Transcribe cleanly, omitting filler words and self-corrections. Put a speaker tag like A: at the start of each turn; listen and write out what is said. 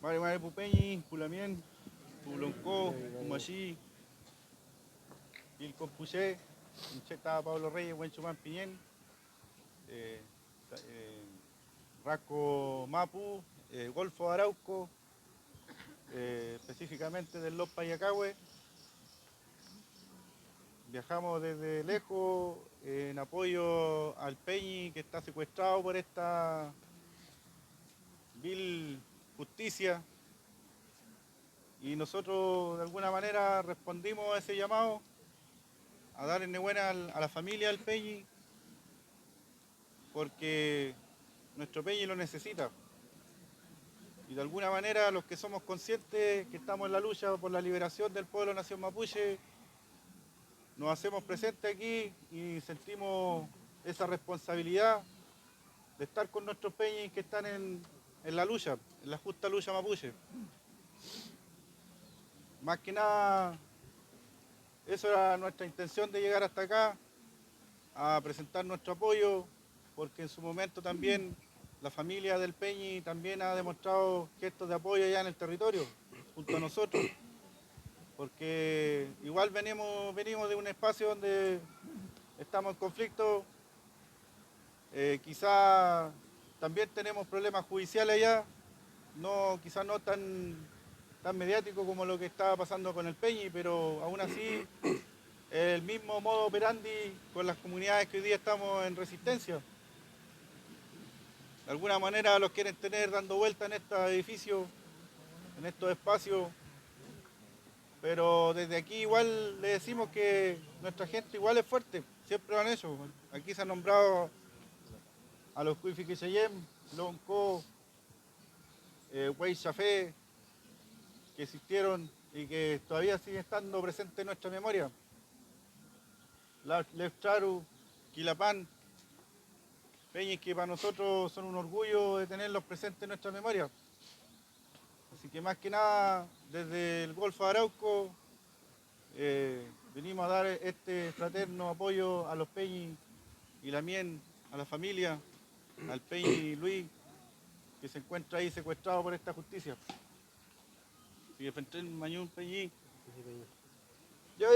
A: Mare Mare Pupeñi, Pulamien, Pulonco, Pumachi, Pilco Puché, Incheta Pablo Reyes, Huenchumán Piñén, eh, eh, Raco Mapu, Golfo Arauco, específicamente del Los Payacahue. Viajamos desde lejos en apoyo al Peñi que está secuestrado por esta vil justicia y nosotros de alguna manera respondimos a ese llamado a dar enhorabuena a la familia del Peñi porque nuestro Peñi lo necesita y de alguna manera los que somos conscientes que estamos en la lucha por la liberación del pueblo nación mapuche nos hacemos presentes aquí y sentimos esa responsabilidad de estar con nuestros peñis que están en la lucha, en la justa lucha mapuche. Más que nada, eso era nuestra intención de llegar hasta acá, a presentar nuestro apoyo, porque en su momento también la familia del Peñi también ha demostrado gestos de apoyo allá en el territorio, junto a nosotros, porque igual venimos de un espacio donde estamos en conflicto, quizá también tenemos problemas judiciales allá, no, quizás no tan mediático como lo que estaba pasando con el Peñi, pero aún así el mismo modo operandi con las comunidades que hoy día estamos en resistencia. De alguna manera los quieren tener dando vuelta en estos edificios, en estos espacios, pero desde aquí igual le decimos que nuestra gente igual es fuerte, siempre lo han hecho. Aquí se han nombrado a los Cuifiquiseyem, Lonco, Wey Chafé, que existieron y que todavía siguen estando presentes en nuestra memoria. Lefcharu, Quilapán, peñas que para nosotros son un orgullo de tenerlos presentes en nuestra memoria. Así que más que nada, desde el Golfo de Arauco, venimos a dar este fraterno apoyo a los Peñi y la Mien, a la familia, al Peñi Luis, que se encuentra ahí secuestrado por esta justicia. Y de frente Mañún Peñi. Yo.